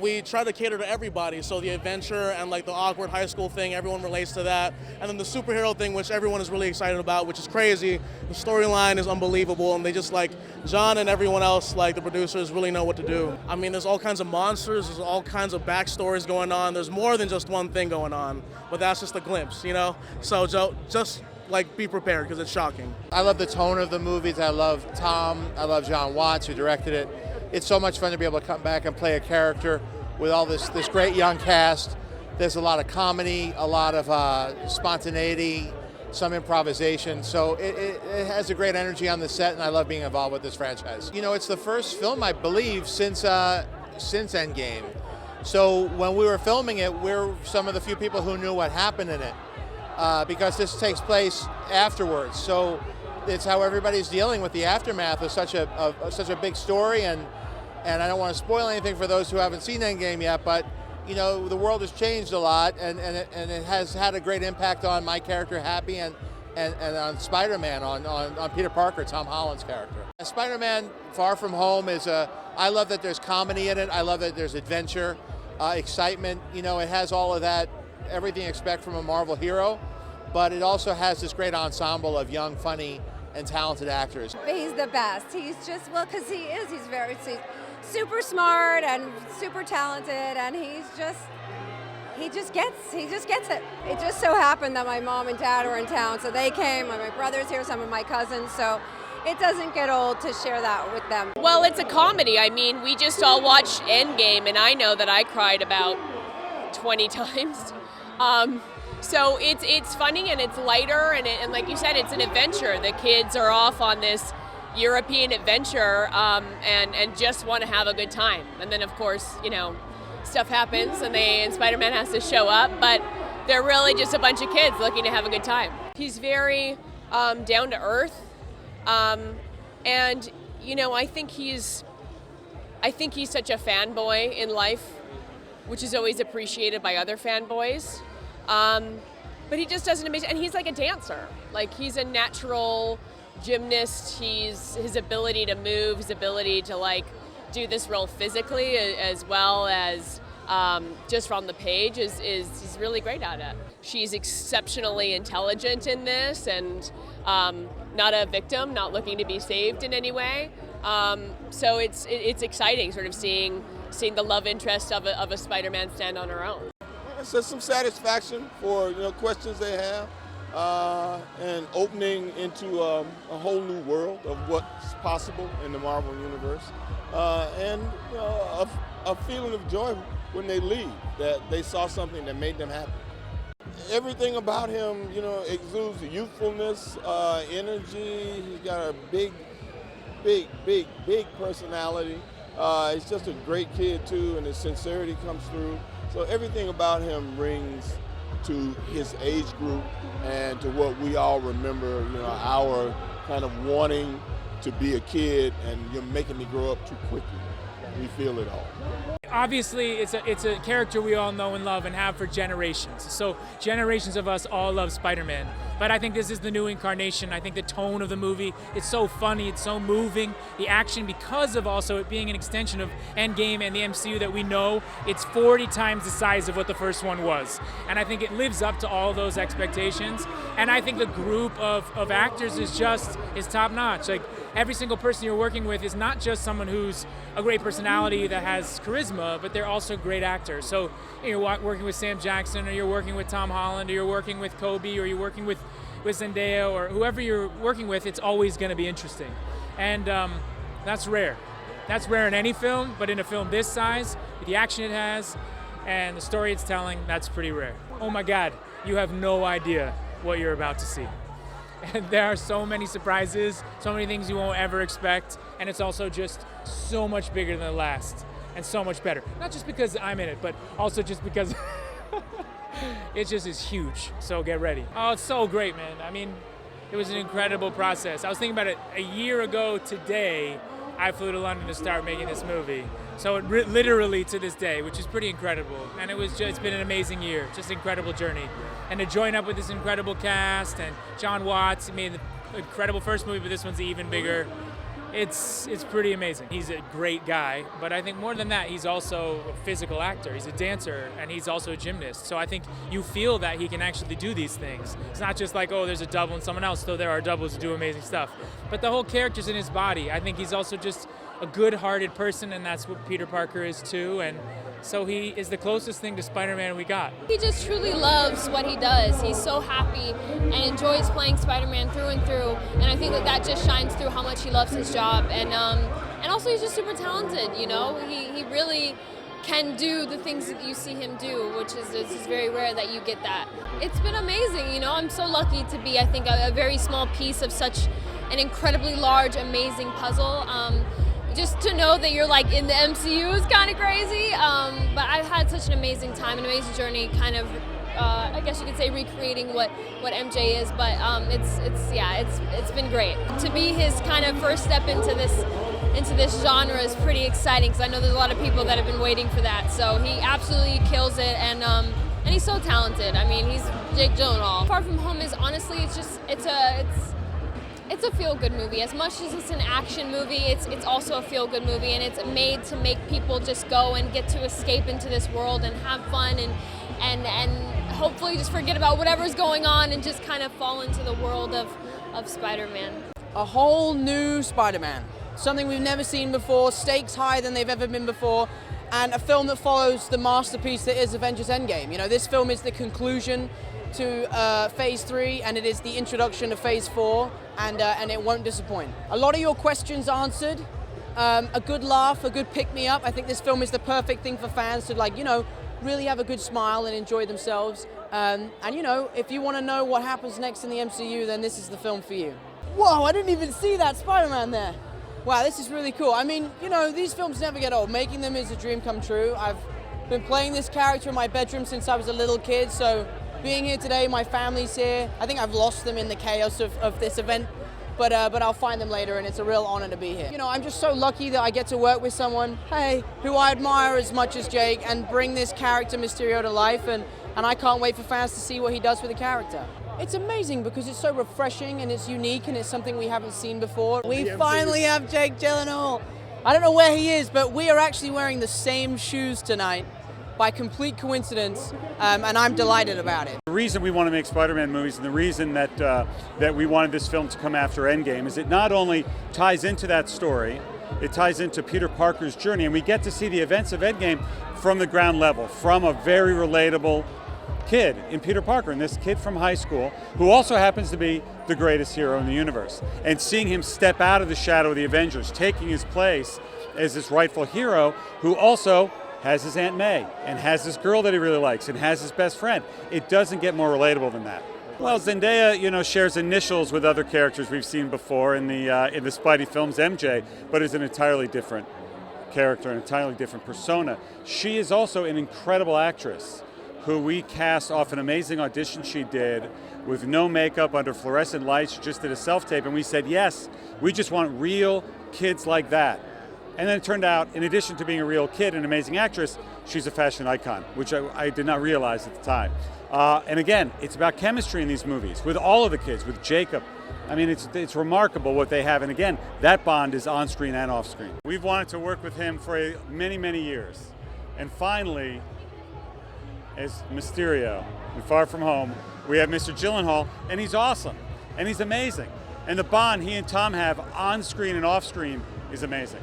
We try to cater to everybody, so the adventure and like the awkward high school thing, everyone relates to that. And then the superhero thing, which everyone is really excited about, which is crazy. The storyline is unbelievable, and they just like, Jon and everyone else, like the producers, really know what to do. I mean, there's all kinds of monsters, there's all kinds of backstories going on. There's more than just one thing going on, but that's just a glimpse, you know? So just like be prepared, because it's shocking. I love the tone of the movies. I love Tom. I love Jon Watts, who directed it. It's so much fun to be able to come back and play a character with all this great young cast. There's a lot of comedy, a lot of spontaneity, some improvisation. So it has a great energy on the set, and I love being involved with this franchise. You know, it's the first film, I believe, since Endgame. So when we were filming it, we're some of the few people who knew what happened in it, because this takes place afterwards. So it's how everybody's dealing with the aftermath of such a big story, and I don't want to spoil anything for those who haven't seen Endgame yet, but you know, the world has changed a lot, and it has had a great impact on my character Happy and on Spider-Man, on Peter Parker, Tom Holland's character. And Spider-Man Far From Home I love that there's comedy in it. I love that there's adventure, excitement. You know, it has all of that, everything you expect from a Marvel hero, but it also has this great ensemble of young, funny, and talented actors. He's the best. He's just, well, because he's very super smart and super talented, and he just gets it. It just so happened that my mom and dad were in town, so they came, and my brother's here, some of my cousins, so it doesn't get old to share that with them. Well, it's a comedy. I mean, we just all watched Endgame, and I know that I cried about 20 times. So it's funny and it's lighter, and like you said, it's an adventure. The kids are off on this European adventure and just want to have a good time. And then, of course, you know, stuff happens and Spider-Man has to show up, but they're really just a bunch of kids looking to have a good time. He's very down to earth, and you know, I think he's such a fanboy in life, which is always appreciated by other fanboys. But he just does an amazing, and he's like a dancer. Like, he's a natural gymnast. His ability to move, his ability to like do this role physically as well as just from the page is he's really great at it. She's exceptionally intelligent in this, and not a victim, not looking to be saved in any way. So it's exciting, sort of seeing the love interest of a Spider-Man stand on her own. It's just some satisfaction for, you know, questions they have, and opening into a whole new world of what's possible in the Marvel universe, and you know, a feeling of joy when they leave, that they saw something that made them happy. Everything about him, you know, exudes youthfulness, energy. He's got a big personality. He's just a great kid too, and his sincerity comes through. So everything about him rings to his age group and to what we all remember, you know, our kind of wanting to be a kid, and you're making me grow up too quickly. We feel it all. Obviously, it's a character we all know and love and have for generations. So generations of us all love Spider-Man. But I think this is the new incarnation. I think the tone of the movie, it's so funny, it's so moving. The action, because of also it being an extension of Endgame and the MCU that we know, it's 40 times the size of what the first one was. And I think it lives up to all those expectations. And I think the group of actors is top notch. Like, every single person you're working with is not just someone who's a great personality that has charisma, but they're also great actors. So you're working with Sam Jackson, or you're working with Tom Holland, or you're working with Cobie, or you're working with Zendaya, or whoever you're working with, it's always going to be interesting. And that's rare. That's rare in any film, but in a film this size, with the action it has and the story it's telling, that's pretty rare. Oh my God, you have no idea what you're about to see. And there are so many surprises, so many things you won't ever expect, and it's also just so much bigger than the last, and so much better. Not just because I'm in it, but also just because it just is huge, so get ready. Oh, it's so great, man. I mean, it was an incredible process. I was thinking about it a year ago today. I flew to London to start making this movie. So it literally to this day, which is pretty incredible. And it's been an amazing year, just an incredible journey. And to join up with this incredible cast, and Jon Watts made the incredible first movie, but this one's even bigger. It's pretty amazing. He's a great guy, but I think more than that, he's also a physical actor. He's a dancer, and he's also a gymnast. So I think you feel that he can actually do these things. It's not just like, oh, there's a double and someone else, though there are doubles who do amazing stuff. But the whole character's in his body. I think he's also just a good-hearted person, and that's what Peter Parker is too. And so he is the closest thing to Spider-Man we got. He just truly loves what he does. He's so happy and enjoys playing Spider-Man through and through. And I think that just shines through how much he loves his job. And also he's just super talented, you know? He really can do the things that you see him do, which is it's just very rare that you get that. It's been amazing, you know? I'm so lucky to be, I think, a very small piece of such an incredibly large, amazing puzzle. Just to know that you're like in the MCU is kind of crazy, but I've had such an amazing time, an amazing journey, kind of, I guess you could say recreating what MJ is, but it's been great. To be his kind of first step into this genre is pretty exciting, because I know there's a lot of people that have been waiting for that. So he absolutely kills it, and he's so talented. I mean, he's Jake Gyllenhaal. Far From Home is honestly, it's a feel-good movie. As much as it's an action movie, it's also a feel-good movie, and it's made to make people just go and get to escape into this world and have fun and hopefully just forget about whatever's going on and just kind of fall into the world of Spider-Man. A whole new Spider-Man. Something we've never seen before, stakes higher than they've ever been before, and a film that follows the masterpiece that is Avengers Endgame. You know, this film is the conclusion to Phase 3, and it is the introduction to Phase 4, and it won't disappoint. A lot of your questions answered, a good laugh, a good pick-me-up. I think this film is the perfect thing for fans to, like, you know, really have a good smile and enjoy themselves. And, you know, if you want to know what happens next in the MCU, then this is the film for you. Whoa, I didn't even see that Spider-Man there. Wow, this is really cool. I mean, you know, these films never get old. Making them is a dream come true. I've been playing this character in my bedroom since I was a little kid, so being here today, my family's here. I think I've lost them in the chaos of this event, but I'll find them later, and it's a real honor to be here. You know, I'm just so lucky that I get to work with someone, hey, who I admire as much as Jake, and bring this character Mysterio to life, and I can't wait for fans to see what he does with the character. It's amazing because it's so refreshing and it's unique and it's something we haven't seen before. We finally have Jake Gyllenhaal. I don't know where he is, but we are actually wearing the same shoes tonight by complete coincidence, and I'm delighted about it. The reason we want to make Spider-Man movies, and the reason that we wanted this film to come after Endgame, is it not only ties into that story, it ties into Peter Parker's journey, and we get to see the events of Endgame from the ground level, from a very relatable kid in Peter Parker, and this kid from high school, who also happens to be the greatest hero in the universe. And seeing him step out of the shadow of the Avengers, taking his place as this rightful hero, who also has his Aunt May, and has this girl that he really likes, and has his best friend. It doesn't get more relatable than that. Well, Zendaya, you know, shares initials with other characters we've seen before in the Spidey films, MJ, but is an entirely different character, an entirely different persona. She is also an incredible actress who we cast off an amazing audition she did with no makeup, under fluorescent lights. She just did a self-tape, and we said, yes, we just want real kids like that. And then it turned out, in addition to being a real kid and an amazing actress, she's a fashion icon, which I did not realize at the time. And again, it's about chemistry in these movies, with all of the kids, with Jacob. I mean, it's remarkable what they have. And again, that bond is on-screen and off-screen. We've wanted to work with him for many, many years. And finally, as Mysterio in Far From Home, we have Mr. Gyllenhaal, and he's awesome, and he's amazing. And the bond he and Tom have on-screen and off-screen is amazing.